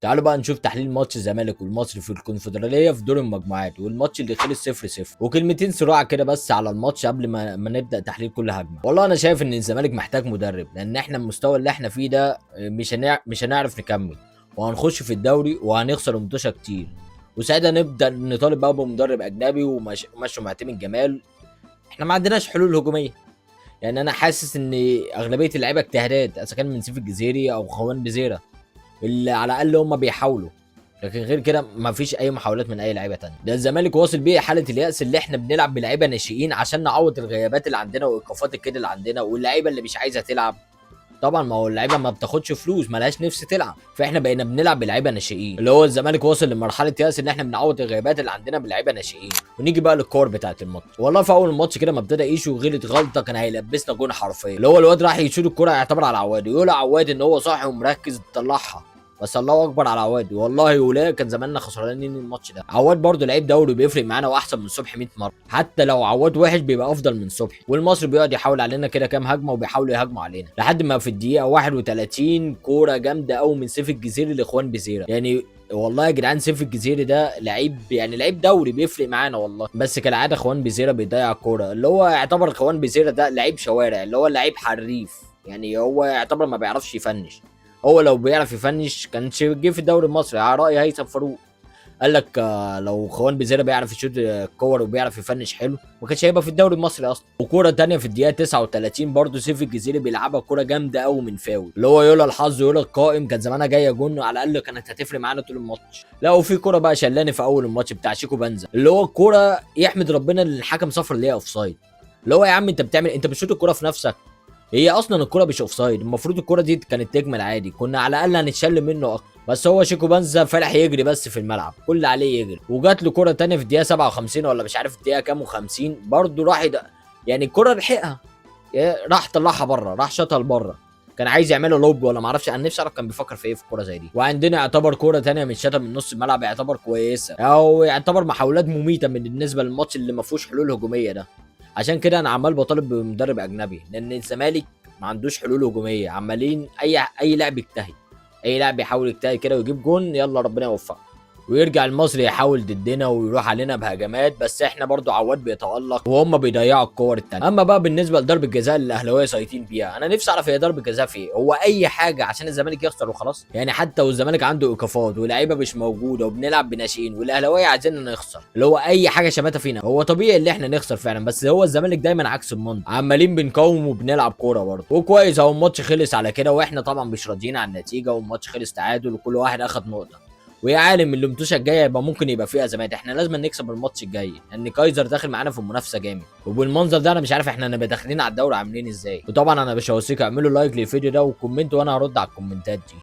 تعالوا بقى نشوف تحليل ماتش الزمالك والمصري في الكونفدراليه في دور المجموعات، والماتش اللي خلص 0-0، وكلمتين صراع كده بس على الماتش قبل ما نبدا تحليل كل هجمه. والله انا شايف ان الزمالك محتاج مدرب، لان احنا المستوى اللي احنا فيه ده مش هنعرف نكمل، وهنخش في الدوري وهنخسر ماتشات كتير، وساعتها نبدا نطالب بقى بمدرب اجنبي ومشوا معتمد جمال. احنا ما عندناش حلول هجوميه. يعني انا حاسس ان اغلبيه اللعيبه اجتهادات، اذا كان من سيف الجزيري او خوان بزيره، اللي على الاقل هم بيحاولوا، لكن غير كده مفيش اي محاولات من اي لعيبه تانية. ده الزمالك واصل بيه حاله اليأس، اللي احنا بنلعب بلعيبه ناشئين عشان نعوض الغيابات اللي عندنا وايقافات الكده اللي عندنا، واللعيبه اللي مش عايزه تلعب. طبعا ما هو اللعيبه ما بتاخدش فلوس، ملهاش نفس تلعب، فاحنا بقينا بنلعب بلعيبه ناشئين. اللي هو الزمالك واصل لمرحله يأس ان احنا بنعوض الغيابات اللي عندنا بلعيبه ناشئين. ونيجي بقى للكور بتاعه الماتش. والله في اول الماتش كده ما ابتدى ايشو غلط غلطه كان هيلبسنا جون حرفيا، اللي هو الواد راح يشوط الكوره يعتبر على عواد، يقول عواد ان هو صاحي ومركز طلعها. بس الله اكبر على عواد، والله ولا كان زماننا خسرانين الماتش ده. عواد برضه لعيب دوري بيفرق معانا واحسن من صبحي 100 مره، حتى لو عواد وحش بيبقى افضل من صبحي. والمصري بيقعد يحاول علينا كده كام هجمه، وبيحاولوا يهاجموا علينا لحد ما في الدقيقه 31 كوره جامده قوي من سيف الجزيري لاخوان بزيره. يعني والله يا جدعان سيف الجزيري ده لعيب، يعني لعيب دوري بيفرق معانا والله، بس كالعاده اخوان بزيره بيضيع الكوره. اللي هو يعتبر اخوان بزيره ده لعيب شوارع، اللي هو لعيب حريف، يعني هو يعتبر ما بيعرفش يفنش. هو لو بيعرف يفنش كان جه في الدوري المصري على رأي هيثم فاروق. قال لك لو خوان بيزيرا بيعرف يشوط الكور وبيعرف يفنش حلو ما كانش هيبقى في الدوري المصري اصلا. وكوره تانية في الدقيقه 39 برضه سيف الجزيري بيلعبها كوره جامده قوي من فاول، اللي هو يولا الحظ يولا القائم كان زمانها جايه جون، على الاقل كانت هتفرق معانا طول الماتش. لا وفي كوره بقى شلاني في اول الماتش بتاع شيكو بنزا، اللي هو الكوره يحمد ربنا ان الحكم صفر ليها اوف سايد. اللي هو يا عم انت بتعمل، انت بتشوط الكوره في نفسك. هي اصلا الكوره مش اوف سايد، المفروض الكوره دي كانت تكمل عادي، كنا على الاقل هنتشل منه اكتر. بس هو شيكو بنزا فرح يجري بس في الملعب، كل اللي عليه يجري. وجات له كوره تانية في الدقيقه 57 ولا مش عارف الدقيقه كام و50، برضه راح يعني الكوره لحقها، راح طلعها بره، راح شاطها لبره. كان عايز يعمله لوب ولا ما اعرفش، انا نفسي اعرف كان بيفكر في ايه في الكوره زي دي. وعندنا يعتبر كوره تانية من شاطها من نص الملعب، يعتبر كويسه، او يعتبر محاولات مميته من بالنسبه للماتش اللي ما فيهوش حلول هجوميه ده. عشان كده انا عمال بطالب بمدرب اجنبي، لان الزمالك ما عندوش حلول هجوميه، عمالين اي لاعب يجتهد، اي لاعب يحاول يجتهد كده ويجيب جون يلا ربنا يوفقه، ويرجع المصري يحاول ضدنا ويروح علينا بهجمات، بس احنا برضو عواد بيتألق وهم بيضيعوا الكور التانية. اما بقى بالنسبه لضرب الجزاء اللي الاهلاويه سايطين بيها، انا نفسي اعرف هي ضرب الجزاء في ايه؟ هو اي حاجه عشان الزمالك يخسر وخلاص؟ يعني حتى والزمالك عنده ايقافات ولاعيبه مش موجوده وبنلعب بناشئين والاهلاويه عايزيننا نخسر، اللي هو اي حاجه شماتها فينا. هو طبيعي اللي احنا نخسر فعلا، بس هو الزمالك دايما عكس المنطق، عمالين بنقاوم وبنلعب كوره برضه. وكويس اهو الماتش خلص على كده، واحنا طبعا مش راضيين عن النتيجه، والماتش خلص تعادل وكل واحد اخد نقطه. ويا عالم اللي الماتشة الجايه يبقى ممكن يبقى فيه ازمات، احنا لازم نكسب الماتش الجاي لان كايزر داخل معانا في المنافسه جامد. وبالمنظر ده انا مش عارف احنا هنبقى داخلين على الدوري عاملين ازاي. وطبعا انا مش هوصيكم اعملوا لايك للفيديو ده وكومنت، وانا هرد على الكومنتات دي.